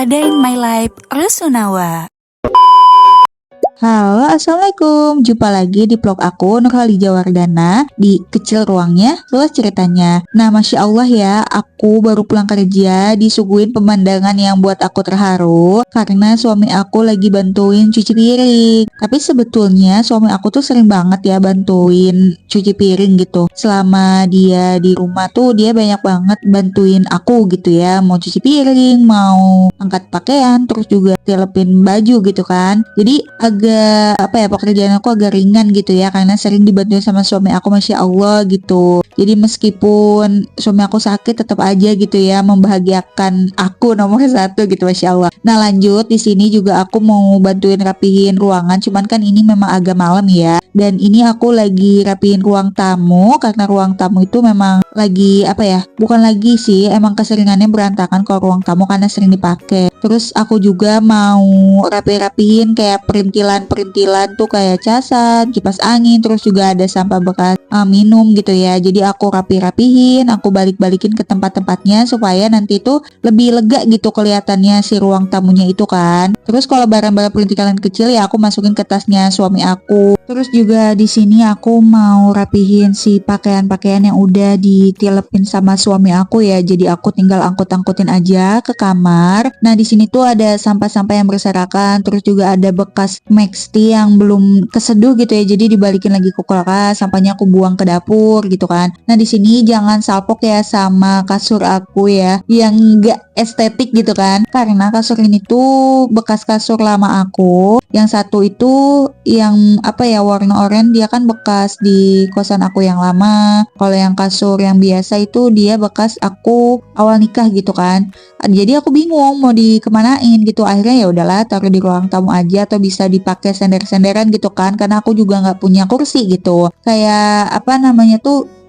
A Day in My Life Rusunawa. Halo, assalamualaikum. Jumpa lagi di vlog aku Nurhaliza Wardana di Kecil Ruangnya Luas Ceritanya. Nah, masya Allah ya, aku baru pulang kerja disuguhin pemandangan yang buat aku terharu karena suami aku lagi bantuin cuci piring. Tapi sebetulnya suami aku tuh sering banget ya bantuin cuci piring gitu. Selama dia di rumah tuh dia banyak banget bantuin aku gitu ya, mau cuci piring, mau angkat pakaian, terus juga telepin baju gitu kan. Jadi agak pekerjaan aku agak ringan gitu ya karena sering dibantu sama suami aku, masya Allah gitu. Jadi meskipun suami aku sakit tetap aja gitu ya membahagiakan aku nomor satu gitu, masya Allah. Nah, lanjut di sini juga aku mau bantuin rapihin ruangan, cuman kan ini memang agak malam ya, dan ini aku lagi rapihin ruang tamu karena ruang tamu itu memang lagi bukan lagi sih, emang keseringannya berantakan kalau ruang tamu karena sering dipakai. Terus aku juga mau rapihin kayak perintilan tuh kayak casan, kipas angin, terus juga ada sampah bekas minum gitu ya. Jadi aku rapihin, aku balikin ke tempat-tempatnya supaya nanti tuh lebih lega gitu kelihatannya si ruang tamunya itu kan. Terus kalau barang-barang perintilan kecil ya aku masukin ke tasnya suami aku. Terus juga di sini aku mau rapihin si pakaian-pakaian yang udah ditilepin sama suami aku ya. Jadi aku tinggal angkut-angkutin aja ke kamar. Nah, di sini tuh ada sampah-sampah yang berserakan, terus juga ada bekas maxti yang belum keseduh gitu ya. Jadi dibalikin lagi ke kulkas, sampahnya aku buang ke dapur gitu kan. Nah, di sini jangan salpok ya sama kasur aku ya, yang enggak estetik gitu kan. Karena kasur ini tuh bekas kasur lama aku. Yang satu itu yang warna oranye, dia kan bekas di kosan aku yang lama. Kalau yang kasur yang biasa itu dia bekas aku awal nikah gitu kan. Jadi aku bingung mau dikemanain gitu. Akhirnya ya udahlah taruh di ruang tamu aja atau bisa dipakai sender-senderan gitu kan. Karena aku juga nggak punya kursi gitu. Kayak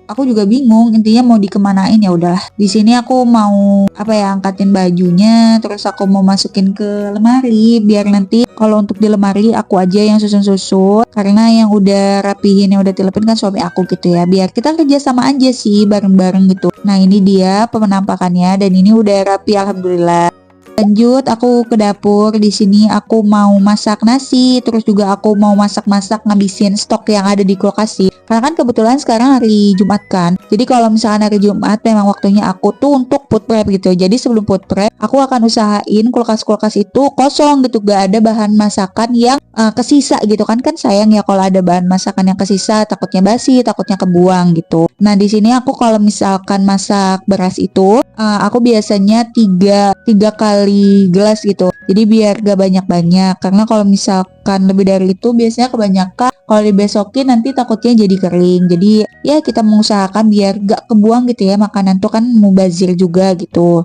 aku juga bingung intinya mau dikemanain. Ya udahlah. Di sini aku mau angkatin bajunya, terus aku mau masukin ke lemari biar nanti kalau untuk di lemari aku aja yang susun-susun karena yang udah rapihin, yang udah telepin kan suami aku gitu ya. Biar kita kerja sama aja sih bareng-bareng gitu. Nah, ini dia penampakannya dan ini udah rapi alhamdulillah. Lanjut aku ke dapur. Di sini aku mau masak nasi, terus juga aku mau masak-masak ngabisin stok yang ada di kulkas sih. Karena kan kebetulan sekarang hari Jumat kan. Jadi kalau misalkan hari Jumat memang waktunya aku tuh untuk food prep gitu. Jadi sebelum food prep aku akan usahain kulkas-kulkas itu kosong gitu, gak ada bahan masakan yang kesisa gitu kan. Kan sayang ya kalau ada bahan masakan yang kesisa, takutnya basi, takutnya kebuang gitu. Nah, di sini aku kalau misalkan masak beras itu aku biasanya tiga kali gelas gitu. Jadi biar gak banyak-banyak. Karena kalau misalkan lebih dari itu biasanya kebanyakan. Kalau dibesokin nanti takutnya jadi kering. Jadi ya kita mengusahakan biar gak kebuang gitu ya. Makanan tuh kan mubazir juga gitu.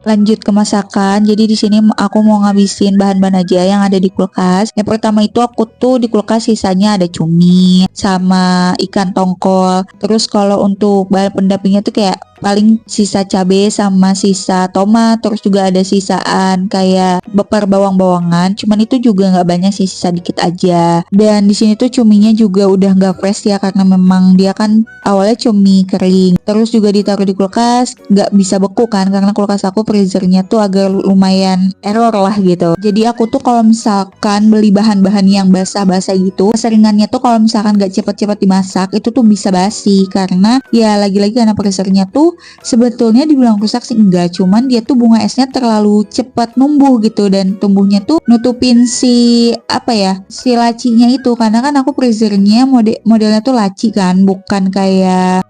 Lanjut ke masakan. Jadi di sini aku mau ngabisin bahan-bahan aja yang ada di kulkas. Yang pertama itu aku tuh di kulkas sisanya ada cumi sama ikan tongkol. Terus kalau untuk bahan pendampingnya tuh kayak paling sisa cabai sama sisa tomat, terus juga ada sisaan kayak beper bawang-bawangan. Cuman itu juga nggak banyak sih, sisa dikit aja. Dan di sini tuh cuminya juga udah nggak fresh ya karena memang dia kan awalnya cumi kering. Terus juga ditaruh di kulkas nggak bisa beku kan karena kulkas aku freezernya tuh agak lumayan error lah gitu. Jadi aku tuh kalau misalkan beli bahan-bahan yang basah-basah gitu, keseringannya tuh kalau misalkan nggak cepet-cepet dimasak itu tuh bisa basi karena ya lagi-lagi karena freezernya tuh sebetulnya dibilang rusak sih enggak, cuman dia tuh bunga esnya terlalu cepat numbuh gitu dan tumbuhnya tuh nutupin si lacinya itu. Karena kan aku freezernya modelnya tuh laci kan, bukan kayak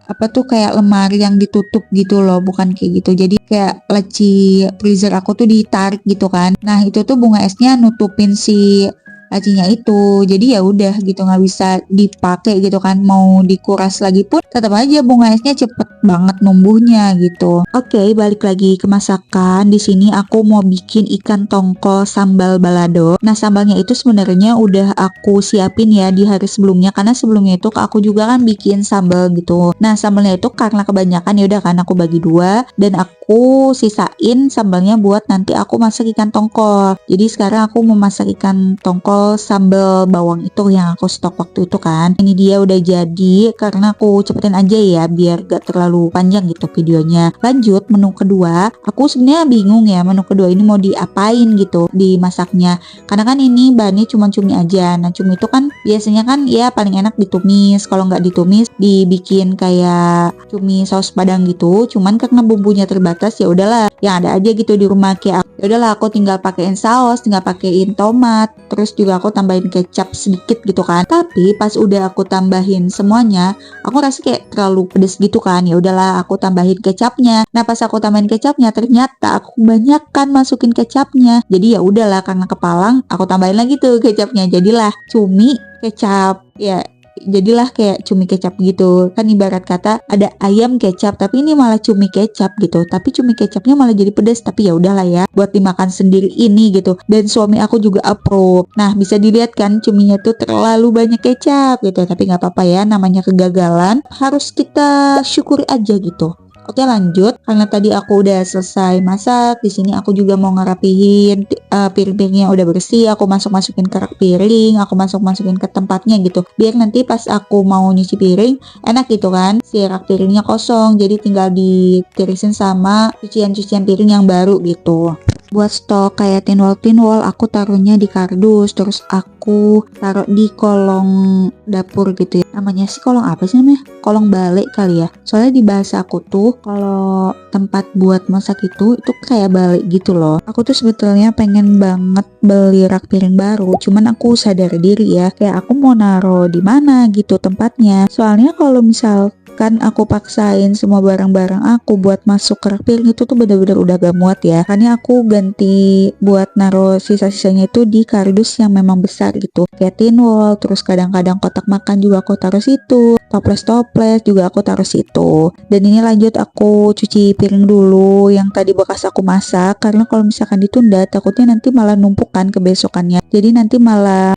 kayak lemari yang ditutup gitu loh, bukan kayak gitu. Jadi kayak laci freezer aku tuh ditarik gitu kan. Nah, itu tuh bunga esnya nutupin si lacinya itu. Jadi ya udah gitu nggak bisa dipakai gitu kan. Mau dikuras lagi pun tetap aja bunga esnya cepet banget numbuhnya gitu. Oke, balik lagi ke masakan. Di sini aku mau bikin ikan tongkol sambal balado. Nah, sambalnya itu sebenarnya udah aku siapin ya di hari sebelumnya karena sebelumnya itu aku juga kan bikin sambal gitu. Nah, sambalnya itu karena kebanyakan ya udah kan aku bagi dua dan aku aku sisain sambalnya buat nanti aku masak ikan tongkol. Jadi sekarang aku mau masak ikan tongkol sambal bawang itu yang aku stok waktu itu kan. Ini dia udah jadi, karena aku cepetin aja ya biar gak terlalu panjang gitu videonya. Lanjut menu kedua, aku sebenarnya bingung ya menu kedua ini mau diapain gitu dimasaknya. Karena kan ini bahannya cuma cumi aja. Nah cumi itu kan biasanya kan ya paling enak ditumis. Kalau nggak ditumis dibikin kayak cumi saus padang gitu. Cuman karena bumbunya terbatas ya udahlah yang ada aja gitu di rumah, kayak ya udahlah aku tinggal pakein saus, tinggal pakein tomat, terus juga aku tambahin kecap sedikit gitu kan. Tapi pas udah aku tambahin semuanya, aku rasa kayak terlalu pedes gitu kan. Ya udahlah aku tambahin kecapnya. Nah pas aku tambahin kecapnya ternyata aku kebanyakan masukin kecapnya. Jadi ya udahlah karena kepalang aku tambahin lagi tuh kecapnya. Jadilah cumi kecap ya. Jadilah kayak cumi kecap gitu. Kan ibarat kata ada ayam kecap, tapi ini malah cumi kecap gitu. Tapi cumi kecapnya malah jadi pedas. Tapi ya udahlah ya, buat dimakan sendiri ini gitu. Dan suami aku juga approve. Nah, bisa dilihat kan cuminya tuh terlalu banyak kecap gitu. Tapi nggak apa-apa ya, namanya kegagalan. Harus kita syukuri aja gitu. Oke lanjut, karena tadi aku udah selesai masak, di sini aku juga mau ngerapihin piring-piringnya udah bersih, aku masukin ke rak piring, aku masukin ke tempatnya gitu. Biar nanti pas aku mau nyuci piring, enak gitu kan, si rak piringnya kosong, jadi tinggal ditirisin sama cucian-cucian piring yang baru gitu. Buat stok kayak tinwall aku taruhnya di kardus, terus aku taruh di kolong dapur gitu ya. Namanya sih kolong apa sih namanya? Kolong balik kali ya. Soalnya di bahasa aku tuh kalau tempat buat masak itu kayak balik gitu loh. Aku tuh sebetulnya pengen banget beli rak piring baru, cuman aku sadar diri ya, kayak aku mau naro di mana gitu tempatnya. Soalnya kalau misal kan aku paksain semua barang-barang aku buat masuk ke rak piring itu tuh bener-bener udah gak muat ya. Karena aku ganti buat naruh sisa-sisanya itu di kardus yang memang besar gitu. Kayak tin wall, terus kadang-kadang kotak makan juga aku taruh situ. Toples juga aku taruh situ. Dan ini lanjut aku cuci piring dulu yang tadi bekas aku masak. Karena kalau misalkan ditunda takutnya nanti malah numpuk kan kebesokannya. Jadi nanti malah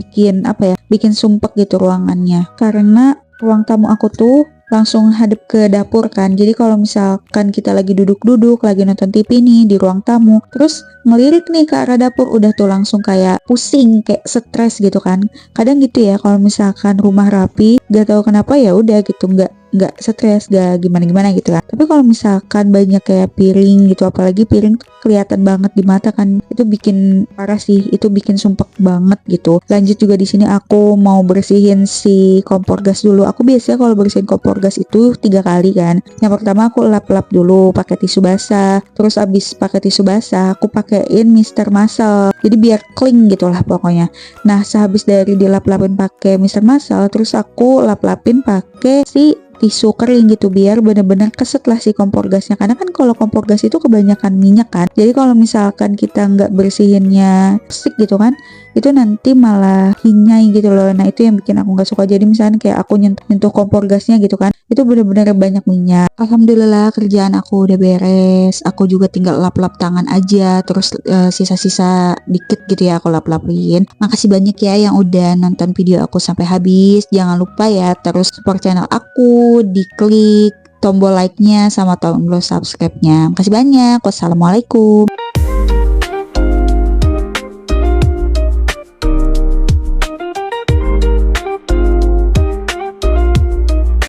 bikin sumpek gitu ruangannya. Karena ruang tamu aku tuh langsung hadap ke dapur kan. Jadi kalau misalkan kita lagi duduk-duduk, lagi nonton TV nih di ruang tamu, terus ngelirik nih ke arah dapur, udah tuh langsung kayak pusing, kayak stres gitu kan. Kadang gitu ya kalau misalkan rumah rapi, gak tahu kenapa ya udah gitu, nggak stres, gak gimana gitu kan. Tapi kalau misalkan banyak kayak piring gitu, apalagi piring kelihatan banget di mata kan, itu bikin parah sih, itu bikin sumpek banget gitu. Lanjut juga di sini aku mau bersihin si kompor gas dulu. Aku biasanya kalau bersihin kompor gas itu 3 kali kan. Yang pertama aku lap-lap dulu pakai tisu basah, terus abis pakai tisu basah aku pakein Mister Muscle, jadi biar clean gitulah pokoknya. Nah sehabis dari dilap-lapin pakai Mister Muscle, terus aku lap-lapin pakai si tisu kering gitu biar bener-bener keset lah si kompor gasnya. Karena kan kalau kompor gas itu kebanyakan minyak kan, jadi kalau misalkan kita nggak bersihinnya stick gitu kan, itu nanti malah hinyai gitu loh. Nah itu yang bikin aku nggak suka. Jadi misalnya kayak aku nyentuh kompor gasnya gitu kan, itu bener-bener banyak minyak. Alhamdulillah kerjaan aku udah beres, aku juga tinggal lap-lap tangan aja, terus sisa-sisa dikit gitu ya aku lap-lapin. Makasih banyak ya yang udah nonton video aku sampai habis. Jangan lupa ya terus support channel aku, diklik tombol like-nya sama tombol subscribe-nya. Makasih banyak. Wassalamualaikum.